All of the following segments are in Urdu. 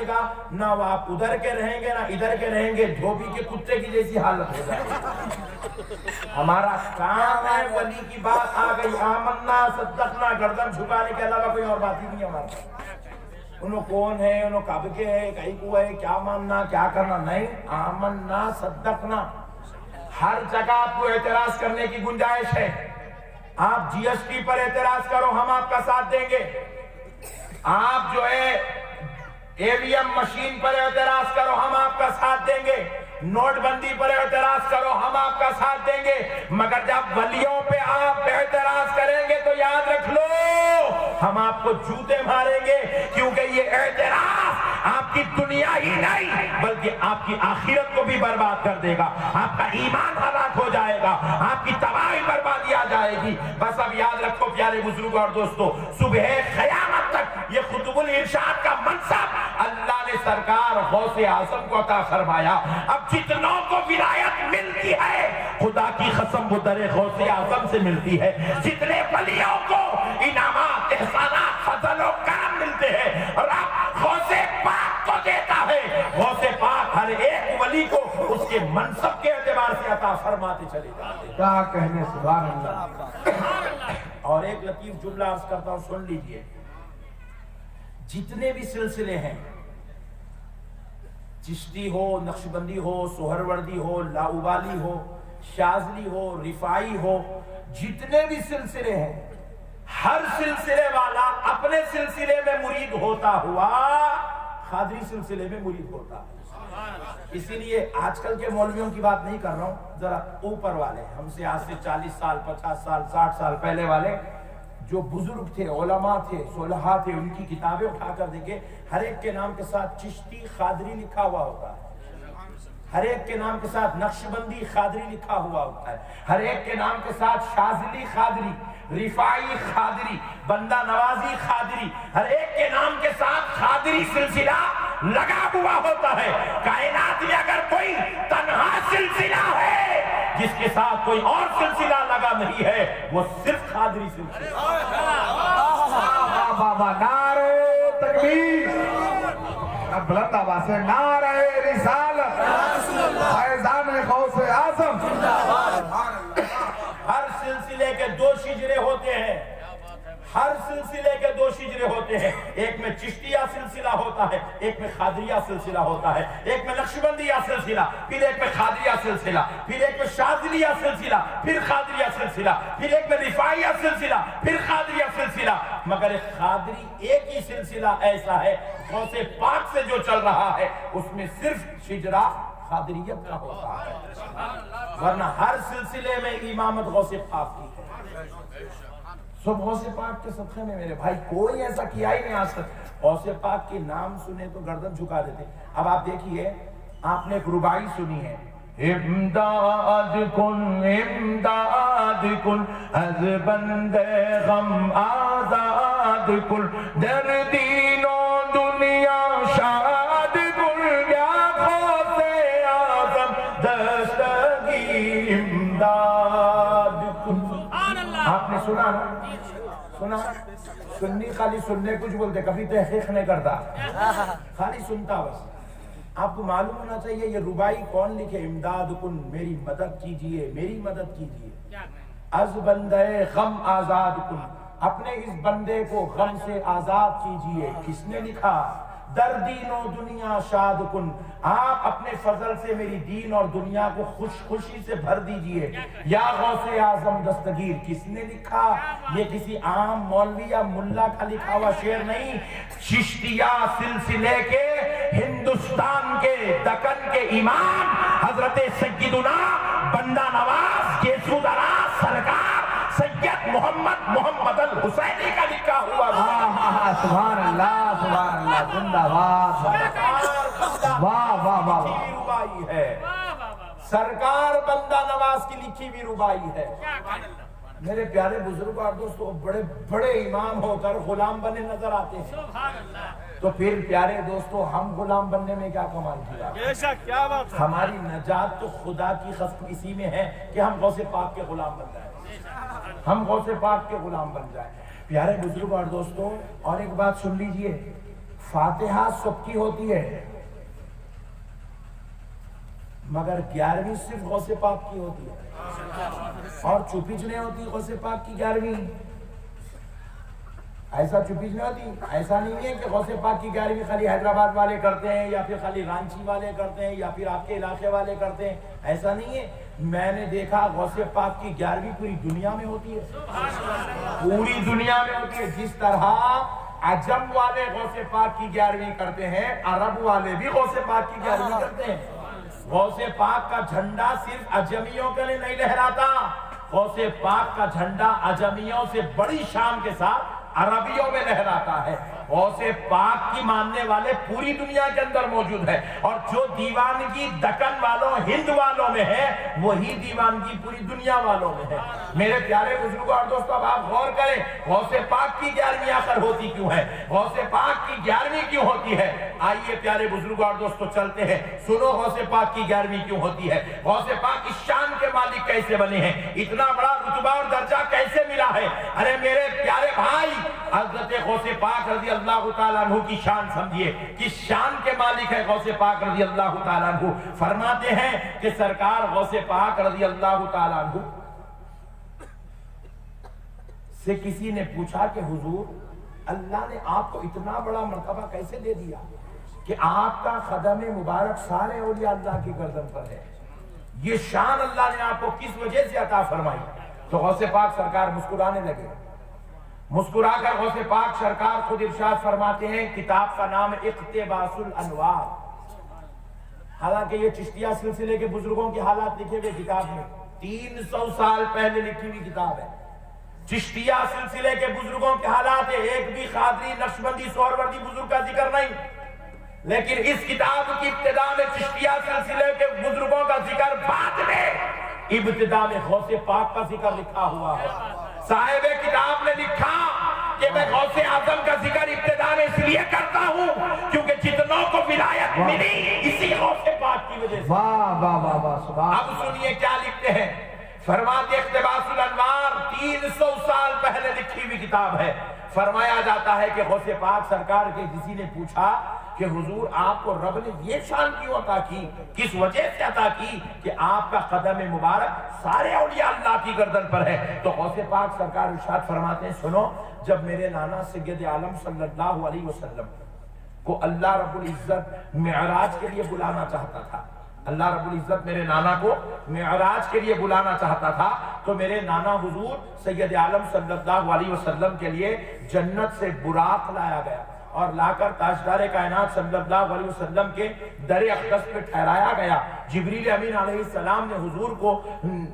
گا، نہ آپ ادھر کے رہیں گے نہ ادھر کے رہیں گے، دھوبی کے کتے کی جیسی حالت ہو جائے گی۔ ہمارا کام ہے، ولی کی بات آ گئی، آمنا صدقنا، گردن جھکانے کے علاوہ کوئی اور بات ہی نہیں ہمارا۔ انہوں کون ہے، انہوں کب کے ہے، کہیں کو ہے، کیا ماننا کیا کرنا، نہیں، آمنا صدقنا۔ ہر جگہ آپ کو اعتراض کرنے کی گنجائش ہے۔ آپ جی ایس ٹی پر اعتراض کرو، ہم آپ کا ساتھ دیں گے۔ آپ جو ہے اے وی ایم مشین پر اعتراض کرو، ہم آپ کا ساتھ دیں گے۔ نوٹ بندی پر اعتراض کرو، ہم آپ کا ساتھ دیں گے۔ مگر جب ولیوں پہ آپ اعتراض کریں گے تو یاد رکھ لو ہم آپ کو جوتے ماریں گے، کیونکہ یہ اعتراض آپ کی دنیا ہی نہیں بلکہ آپ کی آخرت کو بھی برباد کر دے گا، آپ کا ایمان ہلاک ہو جائے گا، آپ کی تباہی بربادی آ جائے گی۔ بس اب یاد رکھو پیارے بزرگوں اور دوستو، صبح قیامت تک یہ خطب الارشاد کا منصب اللہ نے سرکار غوث اعظم کو عطا فرمایا۔ اب جتنوں کو ولایت ملتی ہے خدا کی قسم وہ در غوث اعظم سے ملتی ہے۔ جتنے ولیوں کو انعامات، احسانات، فضل و کرم ملتے ہیں اور اب غوث پاک کو دیتا ہے۔ غوث پاک ہر ایک ولی کو اس کے منصب کے اعتبار سے عطا فرماتے چلے جاتے ہیں۔ کیا کہنے، سبحان اللہ۔ اور ایک لطیف جملہ عرض کرتا ہوں، سن لیجئے۔ جتنے بھی سلسلے ہیں، چشتی ہو، نقشبندی ہو، سہروردی ہو، لاؤبالی ہو، شاذلی ہو، رفاعی ہو، جتنے بھی سلسلے ہیں، ہر سلسلے والا اپنے سلسلے میں مرید ہوتا ہوا قادری سلسلے میں مرید ہوتا ہے۔ اسی لیے آج کل کے مولویوں کی بات نہیں کر رہا ہوں، ذرا اوپر والے، ہم سے آج سے 40 سال 50 سال 60 سال پہلے والے جو بزرگ تھے، علماء تھے، صلحاء تھے، ان کی کتابیں اٹھا کر دیکھیں، ہر ایک کے نام کے ساتھ چشتی قادری لکھا ہوا ہوتا ہے، ہر ایک کے نام کے ساتھ نقشبندی قادری لکھا ہوا ہوتا ہے، ہر ایک کے نام کے ساتھ شاذلی قادری، رفاعی قادری، بندہ نوازی قادری، ہر ایک کے نام کے ساتھ قادری سلسلہ لگا ہوا ہوتا ہے۔ کائنات میں اگر کوئی تنہا سلسلہ ہے جس کے ساتھ کوئی اور سلسلہ لگا نہیں ہے، وہ صرف قادری سلسلہ۔ بابا نعرہ تکبیر، اب بلند آواز سے نعرہ رسالت، فیضان غوث اعظم۔ ہر سلسلے کے دو شجرے ہوتے ہیں، ہر سلسلے کے دو شجرے ہوتے ہیں، ایک میں چشتیہ سلسلہ ہوتا ہے، ایک میں قادریہ سلسلہ ہوتا ہے، ایک میں نقشبندیہ سلسلہ، پھر ایک میں قادریہ سلسلہ، پھر ایک میں شاذلیہ سلسلہ، پھر قادریہ سلسلہ، پھر ایک میں رفاعیہ سلسلہ، پھر قادریہ سلسلہ۔ مگر ایک قادری ایک ہی سلسلہ ایسا ہے غوث پاک سے جو چل رہا ہے اس میں صرف شجرہ قادریت کا ہوتا ہے، ورنہ ہر سلسلے میں امامت غوث پاک کی ہے۔ سب غوث پاک کے صدقے میں میرے بھائی کوئی ایسا کیا ہی نہیں آج تک۔ غوث پاک کے نام سنے تو گردن جھکا دیتے۔ اب آپ دیکھیے، آپ نے ایک رباعی سنی ہے، امداد کن از بند غم آزاد کن، در دین و دنیا شاد کن، یا غوث اعظم دستگیر امداد کن۔ آپ نے سنا نا؟ سنا؟ سنی خالی سننے کچھ بولتے، کبھی تحقیق نہیں کرتا، خالی سنتا بس۔ آپ کو معلوم ہونا چاہیے یہ ربائی کون لکھے، امداد کن، میری مدد کیجئے، میری مدد کیجئے، از بندے غم آزاد کن، اپنے اس بندے کو غم سے آزاد کیجئے۔ کس نے لکھا؟ در دین و دنیا شاد کن، آپ اپنے فضل سے میری دین اور دنیا کو خوشی سے بھر دیجئے۔ یا غوث اعظم دستگیر، کس نے لکھا؟ یہ کسی عام مولوی یا ملا کا لکھا ہوا شعر نہیں، چشتیہ سلسلے کے ہندوستان کے دکن کے امام حضرت سیدنا بندہ نواز گیسو دراز سرکار سید محمد الحسینی کا لکھا ہوا۔ سبحان اللہ، سبحان اللہ، زندہ باد، واہ واہ واہ۔ ربائی ہے، سرکار بندہ نواز کی لکھی بھی ربائی ہے۔ میرے پیارے بزرگ اور دوستو، بڑے بڑے امام ہو کر غلام بنے نظر آتے ہیں، تو پھر پیارے دوستو ہم غلام بننے میں کیا کمال کیا؟ بے شک، کیا بات ہے۔ ہماری نجات تو خدا کی قسم اسی میں ہے کہ ہم غوث پاک کے غلام بن جائیں، ہم غوث پاک کے غلام بن جائیں۔ پیارے بزرگ اور دوستو، اور ایک بات سن لیجئے، فاتحہ سب کی ہوتی ہے مگر 11ویں صرف غوث پاک کی ہوتی ہے، اور چپیچ نہیں ہوتی غوث پاک کی 11ویں. ایسا چپیچ نہیں ہوتی. ایسا نہیں ہے کہ غوث پاک کی 11ویں خالی حیدرآباد والے کرتے ہیں یا پھر خالی رانچی والے کرتے ہیں یا پھر آپ کے علاقے والے کرتے ہیں. ایسا نہیں ہے. میں نے دیکھا غوث پاک کی 11ویں پوری دنیا میں ہوتی ہے، پوری دنیا میں ہوتی ہے. جس طرح عجم والے غوث پاک کی 11ویں کرتے ہیں، عرب والے بھی غوث پاک کی 11ویں کرتے ہیں. غوث پاک کا جھنڈا صرف عجمیوں کے لیے نہیں لہراتا، غوث پاک کا جھنڈا عجمیوں سے بڑی شان کے ساتھ عربیوں میں لہراتا ہے. غوث پاک کی ماننے والے پوری دنیا کے اندر موجود ہے، اور جو دیوانگی دکن والوں ہند والوں میں ہے وہی دیوانگی پوری دنیا والوں میں ہے. میرے پیارے بزرگوں اور دوستوں، اب آپ غور کریں غوث پاک کی 11ویں آخر ہوتی کیوں ہے، غوث پاک کی 11ویں کیوں ہوتی ہے. آئیے پیارے بزرگوں اور دوستوں چلتے ہیں، سنو غوث پاک کی 11ویں کیوں ہوتی ہے. غوث پاک اس شان کے مالک کیسے بنے ہیں، اتنا بڑا رتبہ اور درجہ کیسے ملا ہے. ارے میرے پیارے بھائی، حضرت غوث پاک رضی اللہ تعالیٰ عنہ کی شان سمجھیے، کس شان کے مالک ہے غوث پاک رضی اللہ تعالیٰ عنہ. فرماتے ہیں کہ سرکار غوث پاک رضی اللہ تعالیٰ عنہ سے کسی نے پوچھا کہ حضور اللہ نے آپ کو اتنا بڑا مرتبہ کیسے دے دیا کہ آپ کا قدم مبارک سارے اولیاء اللہ کی گردن پر ہے، یہ شان اللہ نے آپ کو کس وجہ سے عطا فرمائی. تو غوث پاک سرکار مسکرانے لگے. مسکرا کر غوث پاک سرکار خود ارشاد فرماتے ہیں، کتاب کا نام اقتباس الانوار. حالانکہ یہ چشتیہ سلسلے کے بزرگوں کے حالات لکھے ہوئے کتاب میں 300 سال پہلے لکھی ہوئی کتاب ہے. چشتیہ سلسلے کے بزرگوں کے حالات ہے، ایک بھی قادری نقشبندی سہروردی بزرگ کا ذکر نہیں، لیکن اس کتاب کی ابتدا میں چشتیہ سلسلے کے بزرگوں کا ذکر بعد میں، ابتدا میں غوث پاک کا ذکر لکھا ہوا ہے. صاحب کتاب نے لکھا کہ میں غوث اعظم کا ذکر ابتدا میں اس لیے کرتا ہوں کیونکہ جتنوں کو ولایت ملی اسی غوث پاک کی وجہ سے. واہ واہ واہ واہ سبحان. اب سنیے کیا لکھتے ہیں. فرماتے اقتباس الانوار 300 سال پہلے لکھی ہوئی کتاب ہے. فرمایا جاتا ہے کہ غوث پاک سرکار کے کسی نے پوچھا کہ حضور آپ کو رب نے یہ شان کیوں عطا کی، کس وجہ سے عطا کی کہ آپ کا قدم مبارک سارے اولیاء اللہ کی گردن پر ہے. تو غوث پاک سرکار ارشاد فرماتے ہیں، سنو جب میرے نانا سید عالم صلی اللہ علیہ وسلم کو اللہ رب العزت معراج کے لیے بلانا چاہتا تھا، اللہ رب العزت میرے نانا کو معراج کے لیے بلانا چاہتا تھا، تو میرے نانا حضور سید عالم صلی اللہ علیہ وسلم کے لیے جنت سے براق لایا گیا اور لا کر تاجدار کائنات صلی اللہ علیہ وسلم کے در اقدس پہ ٹھہرایا گیا. جبریل امین علیہ السلام نے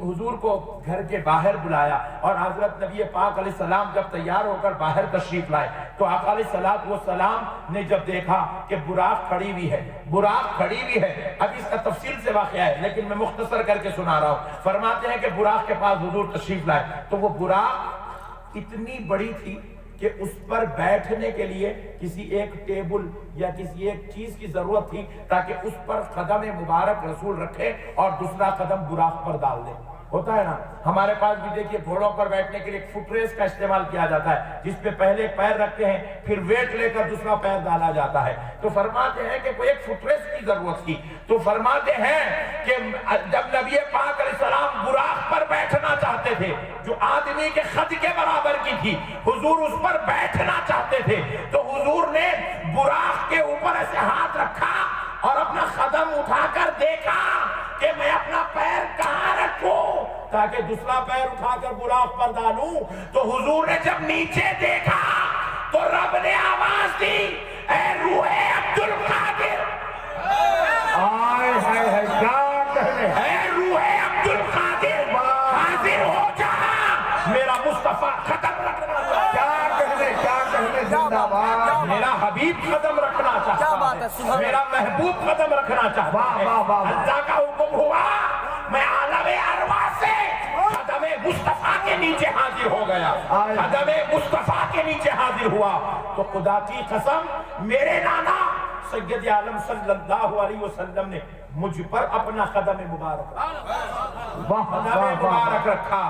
حضور کو گھر کے باہر بلایا اور حضرت نبی پاک علیہ السلام جب تیار ہو کر باہر تشریف لائے تو آقا علیہ السلام نے جب دیکھا کہ براق کھڑی ہوئی ہے. اب اس کا تفصیل سے واقعہ ہے لیکن میں مختصر کر کے سنا رہا ہوں. فرماتے ہیں کہ براق کے پاس حضور تشریف لائے تو وہ براق اتنی بڑی تھی کہ اس پر بیٹھنے کے لیے کسی ایک ٹیبل یا کسی ایک چیز کی ضرورت تھی تاکہ اس پر قدم مبارک رسول رکھے اور دوسرا قدم براق پر ڈال دے. ہوتا ہے نا ہمارے پاس بھی دیکھیے گھوڑوں پر بیٹھنے کے لیے ایک فٹ ریس کا استعمال کیا جاتا ہے جس پہ پہلے پیر رکھتے ہیں پھر ویٹ لے کر دوسرا پیر ڈالا جاتا ہے. تو فرماتے ہیں کہ کوئی ایک فٹ ریس کی ضرورت تھی. تو فرماتے ہیں کہ جب نبی پاک علیہ السلام براق پر بیٹھنا چاہتے تھے جو آدمی کے خد کے برابر کی تھی، حضور اس پر بیٹھنا چاہتے تھے تو حضور نے براق کے اوپر ایسے ہاتھ رکھا اور اپنا قدم اٹھا کر دیکھا کہ میں اپنا پیر کہاں رکھوں تاکہ دوسرا پیر اٹھا کر براق پر ڈالوں. تو حضور نے جب نیچے دیکھا تو رب نے آواز دی، اے روح عبد القادر، آئے ہائے ہائے کیا کہنے، اے روح عبد القادر حاضر ہو جا، میرا مصطفیٰ ختم رکھنا چاہتا ہے، کیا کہنے زندہ باد. میرا حبیب قدم رکھنا چاہتا ہے، میرا محبوب قدم رکھنا چاہتا ہے. اللہ کا حکم ہوا میں عالم ارواح سے قدم مصطفیٰ کے نیچے حاضر ہو گیا، قدم مصطفیٰ کے نیچے حاضر ہوا. تو خدا کی قسم میرے نانا سید عالم صلی اللہ علیہ وسلم نے مجھ پر اپنا قدم مبارک رکھا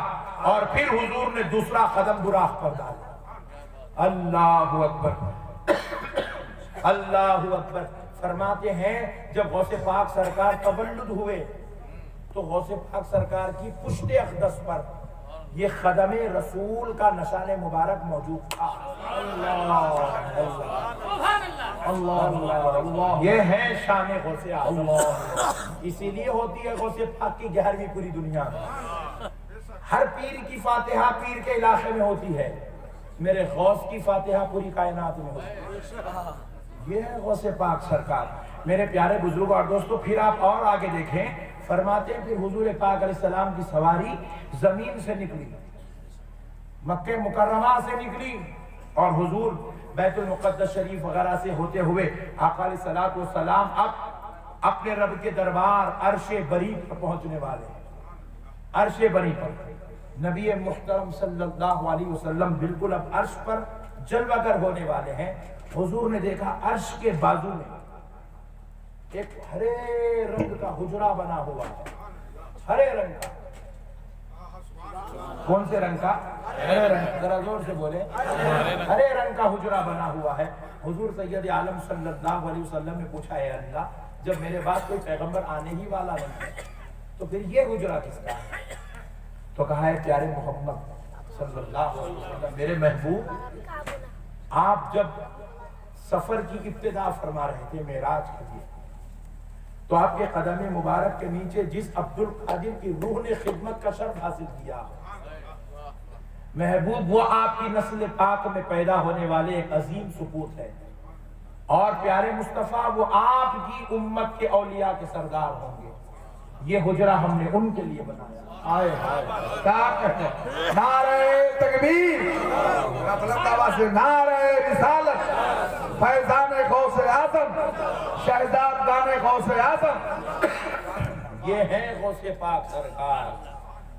اور پھر حضور نے دوسرا قدم براق پر ڈالا. اللہ اکبر. اللہ اکبر. فرماتے ہیں جب غوث پاک سرکار تولد ہوئے تو غوث پاک سرکار کی پشت اقدس پر یہ خدم رسول کا نشان مبارک موجود تھا. اللہ یہ ہے شان غوث اعظم. اسی لیے ہوتی ہے غوث پاک کی 11ویں پوری دنیا میں. ہر پیر کی فاتحہ پیر کے علاقے میں ہوتی ہے, میرے غوث کی فاتحہ پوری کائنات میں ہوتی ہے. یہ ہے غوث پاک سرکار. میرے پیارے بزرگ اور دوستو, پھر آپ اور آگے دیکھیں, فرماتے ہیں پھر حضور پاک علیہ السلام کی سواری زمین سے نکلی, مکہ مکرمہ سے نکلی, اور حضور بیت المقدس شریف وغیرہ سے ہوتے ہوئے آقا علیہ السلام اب اپنے رب کے دربار عرش بری پر پہنچنے والے ہیں. عرش بری پر نبی محترم صلی اللہ علیہ وسلم بالکل اب عرش پر جلوہ گر ہونے والے ہیں. حضور نے دیکھا عرش کے بازو میں ایک ہرے رنگ کا حجرہ بنا ہوا ہے. ہرے رنگ کا. کون سے رنگ کا؟ ہرے رنگ. ذرا زور سے بولے. ہرے رنگ کا حجرہ بنا ہوا ہے. حضور سید عالم صلی اللہ علیہ وسلم نے پوچھا, اے اللہ, جب میرے بعد کوئی پیغمبر آنے ہی والا نہیں ہے تو پھر یہ حجرہ کس کا ہے؟ تو کہا ہے پیارے محمد صلی اللہ علیہ وسلم, میرے محبوب, آپ جب سفر کی ابتدا فرما رہے تھے معراج کے لیے, تو آپ کے قدم مبارک کے نیچے جس عبد القادر کی روح نے خدمت کا شرف حاصل کیا, محبوب, وہ آپ کی نسل پاک میں پیدا ہونے والے ایک عظیم سپوت ہے. اور پیارے مصطفیٰ, وہ آپ کی امت کے اولیاء کے سردار ہوں گے. یہ حجرہ ہم نے ان کے لیے بنایا. آئے کیا کہتے ہیں؟ نعرہ تکبیر, بلند آواز سے نعرہ رسالت, فیضان غوث اعظم, شہزاد گان غوث اعظم. یہ ہے غوث پاک سرکار.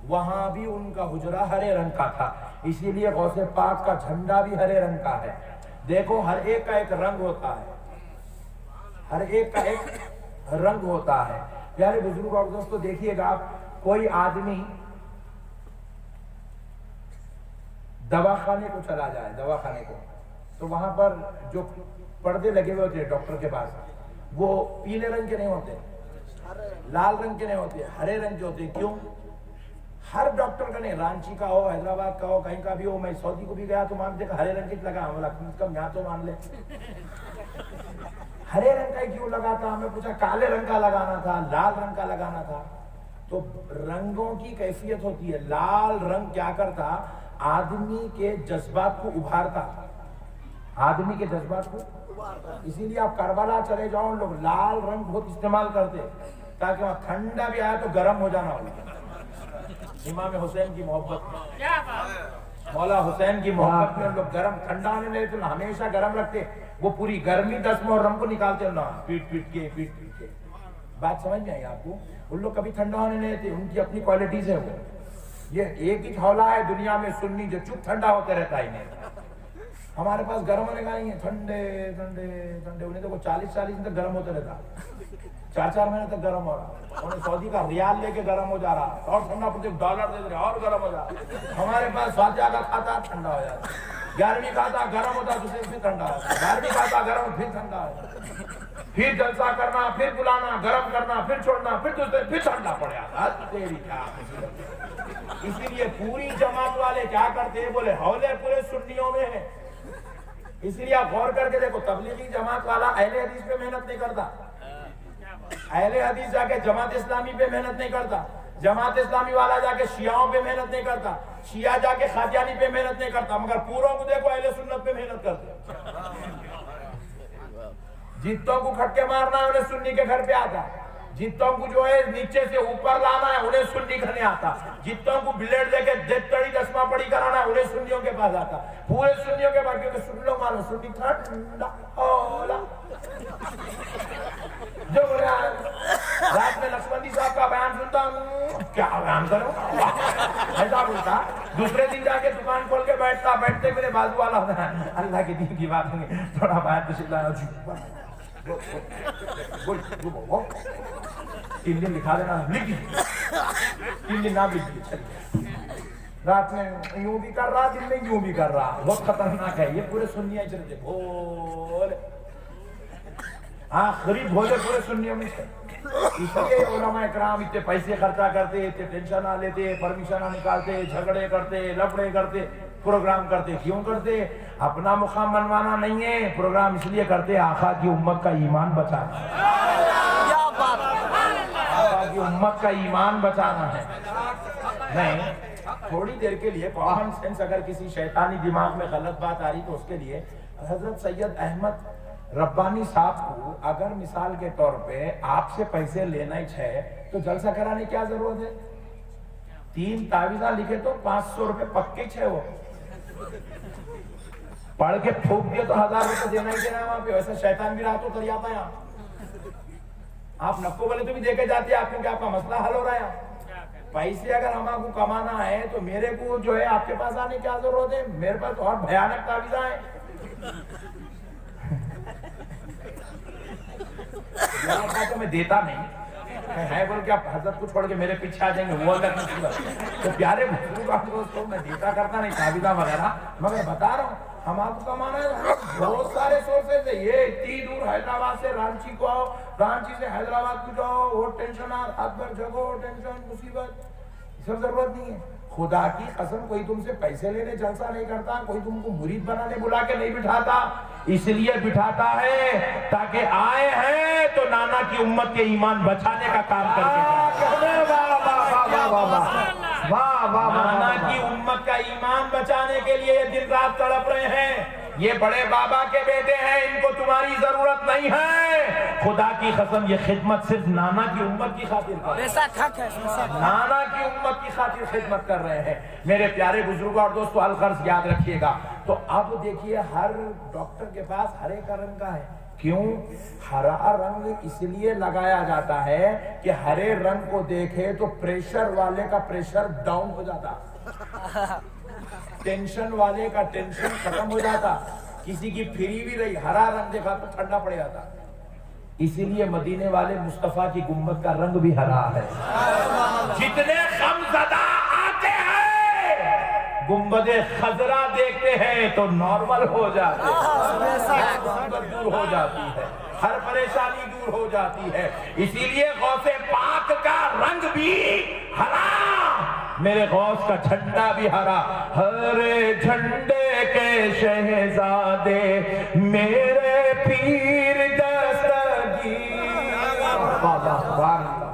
وہاں بھی ان کا حجرہ ہرے رنگ کا تھا, اسی لیے غوث پاک کا جھنڈا بھی ہرے رنگ کا ہے. دیکھو, ہر ایک کا ایک رنگ ہوتا ہے, ہر ایک کا ایک رنگ ہوتا ہے. پیارے بزرگ اور دوستو, دیکھیے گا, کوئی آدمی دواخانے کو چلا جائے, دواخانے کو, تو وہاں پر جو پردے لگے ہوئے ہوتے ہیں ڈاکٹر کے پاس, وہ پیلے رنگ کے نہیں ہوتے, لال رنگ کے نہیں ہوتے, ہرے رنگ کے ہوتے. کیوں؟ ہر ڈاکٹر کا نہیں, رانچی کا ہو, حیدرآباد کا ہو, کہیں کا بھی ہو. میں سعودی کو بھی گیا تو مان دیکھا ہرے رنگ کے لگا, ہم کم سے کم یہاں تو مان لے. ہرے رنگ کا کیوں لگا تھا؟ ہمیں پوچھا کالے رنگ کا لگانا تھا, لال رنگ کا لگانا تھا. تو رنگوں کی کیفیت ہوتی ہے. لال رنگ کیا کرتا؟ آدمی کے جذبات کو ابھارتا, آدمی کے جذبات کو. اسی لیے آپ کربلا چلے جاؤ, لوگ لال رنگ بہت استعمال کرتے تاکہ وہاں ٹھنڈا بھی آئے تو گرم ہو جانا ہو. امام حسین کی محبت میں, مولا حسین کی محبت میں لوگ گرم ٹھنڈا ہونے لگے تو ہمیشہ گرم رکھتے. وہ پوری گرمی 10 محرم کو نکالتے نا, پیٹ پیٹ کے. بات سمجھ میں آئی آپ کو؟ ان لوگ کبھی ٹھنڈا ہونے نہیں دیتے, ان کی اپنی کوالٹیز ہے. وہ یہ ایک ہی حوالہ ہے دنیا میں سنی جو چپ ٹھنڈا ہوتے رہتا ہے. ہمارے پاس گرم ہونے کا نہیں ہے, ٹھنڈے ٹھنڈے ٹھنڈے. انہیں تو 40 دن تک گرم ہوتا رہتا, 4 مہینے تک گرم ہو رہا. انہیں سعودی کا ریال لے کے گرم ہو جا رہا, اور ٹھنڈا پڑتے ڈالر دے رہے اور گرم ہو جا رہا. ہمارے پاس فاتحہ کا کھاتا ٹھنڈا ہو جاتا, 11ویں کھاتا گرم ہوتا, دوسرے دن ٹھنڈا ہوتا, 12ویں کھاتا گرم پھر ٹھنڈا ہوتا. پھر جلسہ کرنا, پھر بلانا, گرم کرنا, پھر چھوڑنا, پھر دوسرے پھر ٹھنڈا پڑ جاتا. تیری کیا. اسی لیے پوری جماعت والے کیا کرتے ہیں, بولے حولے پورے سنیوں میں ہیں. اسی لیے آپ غور کر کے دیکھو, تبلیغی جماعت والا اہل حدیث پہ محنت نہیں کرتا, اہل حدیث جا کے جماعت اسلامی پہ محنت نہیں کرتا, جماعت اسلامی والا جا کے شیعوں پہ محنت نہیں کرتا, شیعہ جا کے قادیانی پہ محنت نہیں کرتا, مگر پوروں کو دیکھو اہل سنت پہ محنت کرتے. جتوں کو کھٹکے مارنا ہے انہیں سنی کے گھر پہ آتا, جتوں کو جو ہے نیچے سے اوپر لانا ہے انہیں سنی کرنے آتا, جتوں کو بلیڈ دے کے تڑی دسمہ پڑی کرانا ہے انہیں سنیوں کے پاس آتا. پورے سنیوں کے پاس, کیونکہ سن لو مانو سنی ٹھنڈا اولا. جو بولے رات میں نقشبندی صاحب کا بیان سنتا ہوں, کیا بیان کروں ایسا بولتا. دوسرے دن جا کے دکان کھول کے بیٹھتا, بیٹھتے میرے بازو والا ہوتا ہے, اللہ کے دین کی بات نہیں, تھوڑا بیان تشریف لایا, 3 دن لکھا دینا, لکھ 3 دن نام لکھ دیے. رات میں یوں بھی کر رہا, دن میں یوں بھی کر رہا, بہت خطرناک ہے یہ. پورے سنیاں چلتے بول آخری بھولے پورے سنیوں میں سے اس لیے علماء اکرام اتنے پیسے خرچہ کرتے، اتنے ٹینشن نہ لیتے، پرمیشن نکالتے، جھگڑے کرتے، لفڑے کرتے، پروگرام کرتے. کیوں کرتے؟ اپنا مقام منوانا نہیں ہے، پروگرام اس لیے کرتے آقا کی امت کا ایمان بچانا ہے. آقا کی امت کا ایمان بچانا ہے. نہیں تھوڑی دیر کے لیے کامن سینس اگر کسی شیطانی دماغ میں غلط بات آ رہی تو اس کے لیے حضرت سید احمد ربانی صاحب کو اگر مثال کے طور پہ آپ سے پیسے لینا ہی ہے تو جلسہ کرانے کی کیا ضرورت ہے؟ 3 تعویذہ لکھے تو 500 روپے پکے ہے، وہ پڑھ کے پھوک دیا تو 1000 روپے دینا ہی دینا وہاں پہ. ویسا شیطان بھی رہا تو کر جاتا ہے. آپ نفو والے تو بھی دے کے جاتے ہیں آپ کیونکہ آپ کا مسئلہ حل ہو رہا ہے. پیسے اگر ہم کو کمانا ہے تو میرے کو جو ہے آپ کے پاس آنے کی کیا ضرورت ہے؟ میرے پاس اور بھیانک تعویذہ ہیں. تو میں دیتا نہیں ہے بول کے آپ حضرت کو چھوڑ کے میرے پیچھے آ جائیں گے، وہ الگ نہیں. تو پیارے دوستوں میں دیتا کرتا نہیں تعویذہ وغیرہ، مگر بتا رہا ہوں ہم آپ کو کمانا ہے. بہت سارے سورسز ہیں. یہ اتنی دور حیدرآباد سے رانچی کو آؤ، رانچی سے حیدرآباد کو جاؤ، وہ ٹینشن رات بھر جگو، ٹینشن مصیبت، سب ضرورت نہیں ہے. خدا کی قسم کوئی تم سے پیسے لینے جلسہ نہیں کرتا، کوئی تم کو مرید بنانے بلا کے نہیں بٹھاتا. اس لیے بٹھاتا ہے تاکہ آئے ہیں تو نانا کی امت کے ایمان بچانے کا کام کر کے نانا کی امت کا ایمان بچانے کے لیے یہ دن رات تڑپ رہے ہیں. یہ بڑے بابا کے بیٹے ہیں، ان کو تمہاری ضرورت نہیں ہے. خدا کی قسم یہ خدمت صرف نانا کی امت کی خاطر کر رہے ہیں، نانا کی امت کی خاطر خدمت کر رہے ہیں. میرے پیارے بزرگوں اور دوستو الغرض یاد رکھیے گا. تو اب دیکھیے ہر ڈاکٹر کے پاس ہرے کا رنگ کا ہے. کیوں؟ ہرا رنگ اس لیے لگایا جاتا ہے کہ ہرے رنگ کو دیکھے تو پریشر والے کا پریشر ڈاؤن ہو جاتا، ٹینشن والے کا ٹینشن ختم ہو جاتا، کسی کی پھری بھی رہی ہرا رنگ دیکھا تو ٹھنڈا پڑ جاتا. اسی لیے مدینے والے مصطفیٰ کی گنبد کا رنگ بھی ہرا ہے. جتنے غم زدہ آتے ہیں گنبد خضرا دیکھتے ہیں تو نارمل ہو جاتے ہیں، دور ہو جاتی ہے، ہر پریشانی دور ہو جاتی ہے. اسی لیے غوث پاک کا رنگ بھی ہرا، میرے غوث کا جھنڈا بھی ہرا. ہرے جھنڈے کے شہزادے میرے پیر دستگیر.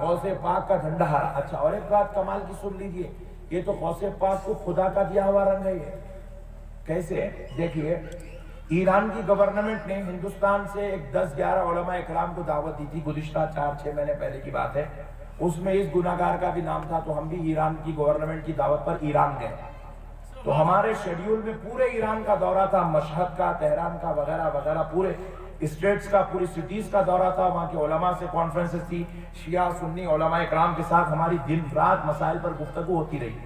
غوث پاک کا جھنڈا ہرا. اچھا اور ایک بات کمال کی سن لیجئے، یہ تو غوث پاک کو خدا کا دیا ہوا رنگ ہے. یہ کیسے؟ دیکھیے ایران کی گورنمنٹ نے ہندوستان سے ایک 10-11 علماء اکرام کو دعوت دی تھی، گزشتہ 4-6 مہینے پہلے کی بات ہے. اس میں اس گناہگار کا بھی نام تھا. تو ہم بھی ایران کی گورنمنٹ کی دعوت پر ایران گئے. تو ہمارے شیڈیول میں پورے ایران کا دورہ تھا، مشہد کا، تہران کا، وغیرہ وغیرہ، پورے اسٹیٹس کا، پوری سٹیز کا دورہ تھا. وہاں کے علماء سے کانفرنسز تھی، شیعہ سنی علماء اکرام کے ساتھ ہماری دن رات مسائل پر گفتگو ہوتی رہی.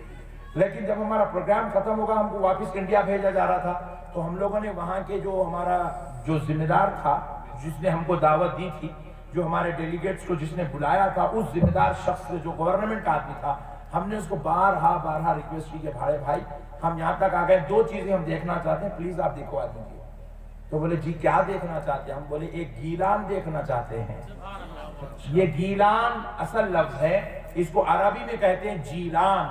لیکن جب ہمارا پروگرام ختم ہوگا، ہم کو واپس انڈیا بھیجا جا رہا تھا، تو ہم لوگوں نے وہاں کے جو ہمارا جو ذمہ دار تھا، جس نے ہم کو دعوت دی تھی، جو ہمارے ڈیلیگیٹس کو جس نے بلایا تھا، اس ذمہ دار شخص سے جو گورنمنٹ کا آدمی تھا، ہم نے اس کو بارہا ریکویسٹ کی کہ بھائی ہم یہاں تک آ گئے، 2 چیزیں ہم دیکھنا چاہتے ہیں، پلیز آپ دکھوا دیجیے. تو بولے جی کیا دیکھنا چاہتے ہیں؟ ہم بولے ایک گیلان دیکھنا چاہتے ہیں. یہ گیلان اصل لفظ ہے، اس کو عربی میں کہتے ہیں جیلان.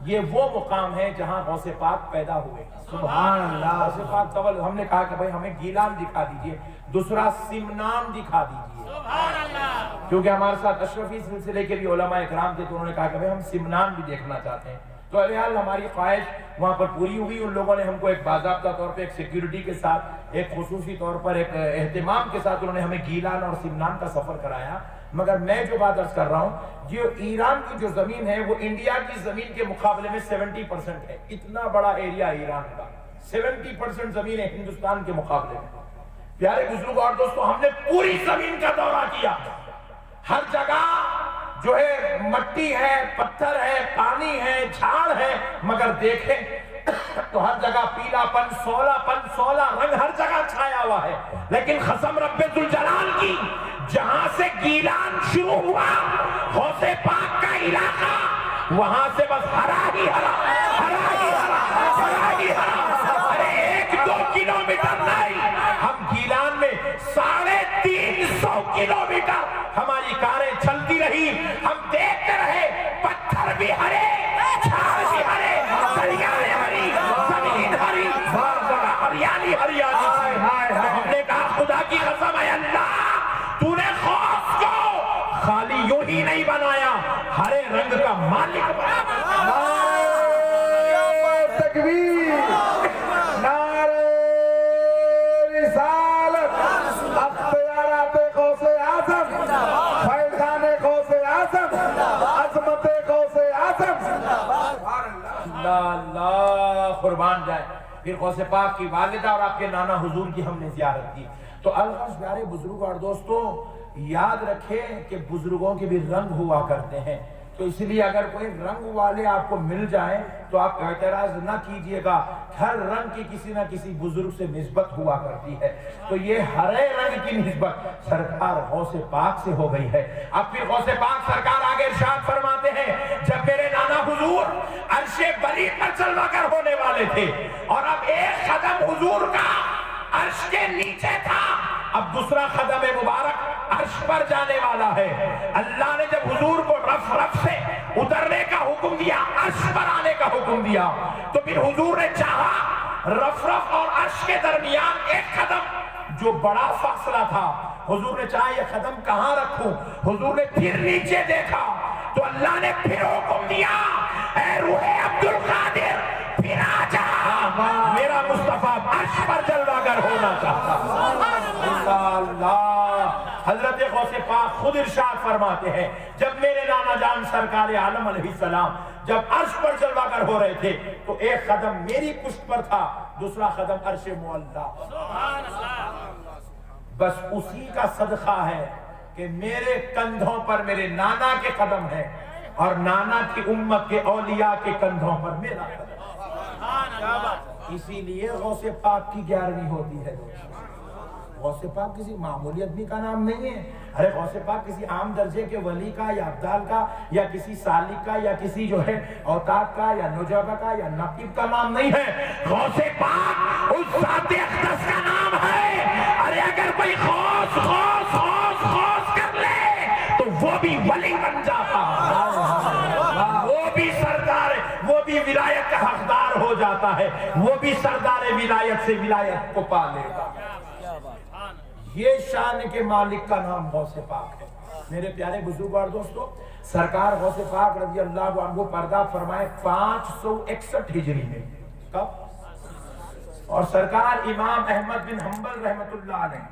یہ وہ مقام ہے جہاں غوث پاک پیدا ہوئے. سبحان اللہ. غوث پاک طول. ہم نے کہا کہ بھائی ہمیں گیلان دکھا دیجئے. دوسرا سمنان دکھا دیجئے. سبحان اللہ. کیونکہ ہمارے ساتھ اشرفی سلسلے کے بھی علماء اکرام تھے، تو انہوں نے کہا کہ بھائی ہم سمنان بھی دیکھنا چاہتے ہیں. تو الحال ہماری خواہش وہاں پر پوری ہوئی. ان لوگوں نے ہم کو ایک باضابطہ طور پہ ایک سیکیورٹی کے ساتھ، ایک خصوصی طور پر ایک اہتمام کے ساتھ انہوں نے ہمیں گیلان اور سمنان کا سفر کرایا. مگر میں جو بات عرض کر رہا ہوں، جو ایران کی جو زمین ہے وہ انڈیا کی زمین کے مقابلے میں 70% ہے. اتنا بڑا ایریا ایران کا، 70% زمین ہے ہندوستان کے مقابلے میں. پیارے بزرگ اور دوستو، ہم نے پوری زمین کا دورہ کیا. ہر جگہ جو ہے مٹی ہے، پتھر ہے، پانی ہے، جھاڑ ہے، مگر دیکھیں تو ہر جگہ پیلا پن، سولہ رنگ ہر جگہ چھایا ہوا ہے. لیکن قسم رب ذوالجلال کی، جہاں سے گیلان شروع ہوا غوث پاک کا علاقہ، وہاں سے بس ہرا ہی ہرا، ہرا ہی ہرا، ہرا ہی ہرا. ارے 1-2 کلومیٹر نہیں، ہم گیلان میں 350 ہماری کاریں چلتی رہی، ہم دیکھتے رہے، پتھر بھی ہرے، جھاڑ بھی ہرے، دریائے ہری، زمین ہری، ہریالی ہریالی۔ ہم نے کہا خدا کی قسم ہے اللہ، تو نے خوف کو خالی یوں ہی نہیں بنایا، ہرے رنگ کا مالک بنا۔ تکبیر، نعرہ رسالت، اختیارات غوث اعظم، فیضان غوث اعظم، عظمت غوث اعظم۔ اللہ اللہ قربان جائے۔ پھر غوث پاک کی والدہ اور آپ کے نانا حضور کی ہم نے زیارت کی۔ تو الغرض پیارے بزرگ اور دوستوں، یاد رکھیں کہ بزرگوں کے بھی رنگ ہوا کرتے ہیں، تو اس لیے اگر کوئی رنگ والے آپ کو مل جائیں تو آپ اعتراض نہ کیجئے گا، ہر رنگ کی کسی نہ کسی بزرگ سے نسبت ہوا کرتی ہے۔ تو یہ ہرے رنگ کی نسبت سرکار غوث پاک سے ہو گئی ہے۔ اب پھر غوث پاک سرکار آگے ارشاد فرماتے ہیں، جب میرے نانا حضور عرش بری پر چلوا کر ہونے والے تھے اور اب ایک قدم حضور کا عرش کے نیچے تھا، اب دوسرا قدم مبارک عرش پر جانے والا ہے، اللہ نے جب حضور کو رف رف سے اترنے کا حکم دیا، عرش پر آنے کا حکم دیا، تو پھر حضور نے چاہا رف رف اور عرش کے درمیان ایک قدم جو بڑا فاصلہ تھا، حضور نے چاہا یہ قدم کہاں رکھوں، حضور نے پھر نیچے دیکھا تو اللہ نے پھر حکم دیا، اے روح عبدالقادر پھر آ جا، میرا مصطفیٰ عرش پر جلوہ گر ہونا چاہتا۔ اللہ اللہ، حضرت غوث پاک خود ارشاد فرماتے ہیں، جب میرے نانا جان سرکار عالم علیہ السلام جب عرش پر جلوہ گر ہو رہے تھے تو ایک قدم میری پشت پر تھا، دوسرا قدم عرش معلیٰ۔ بس اسی کا صدقہ ہے کہ میرے کندھوں پر میرے نانا کے قدم ہیں اور نانا کی امت کے اولیاء کے کندھوں پر میرا قدم۔ اسی لیے غوث پاک کی 11ویں ہوتی ہے۔ غوث پاک کسی معمولی آدمی کا نام نہیں ہے، ارے غوث پاک کسی عام درجے کے ولی کا یا ابدال کا یا کسی سالک کا یا کسی جو ہے اوتاد کا یا نجابہ کا یا نقیب کا نام نہیں ہے، غوث پاک اس ذات اقدس کا نام ہے۔ ارے اگر کوئی غوث غوث غوث غوث کر لے تو وہ بھی ولی بن جاتا، وہ بھی سردار، وہ بھی ولایت کا حقدار ہو جاتا ہے، وہ بھی سردار ولایت سے ولایت کو پا لے گا۔ یہ شان کے مالک کا نام غوث پاک ہے۔ میرے پیارے بزرگ اور دوستو، سرکار غوث پاک رضی اللہ عنہ پردہ فرمائے 561 ہجری میں، کب؟ اور سرکار امام احمد بن حنبل رحمت اللہ علیہ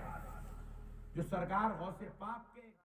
جو سرکار غوث پاک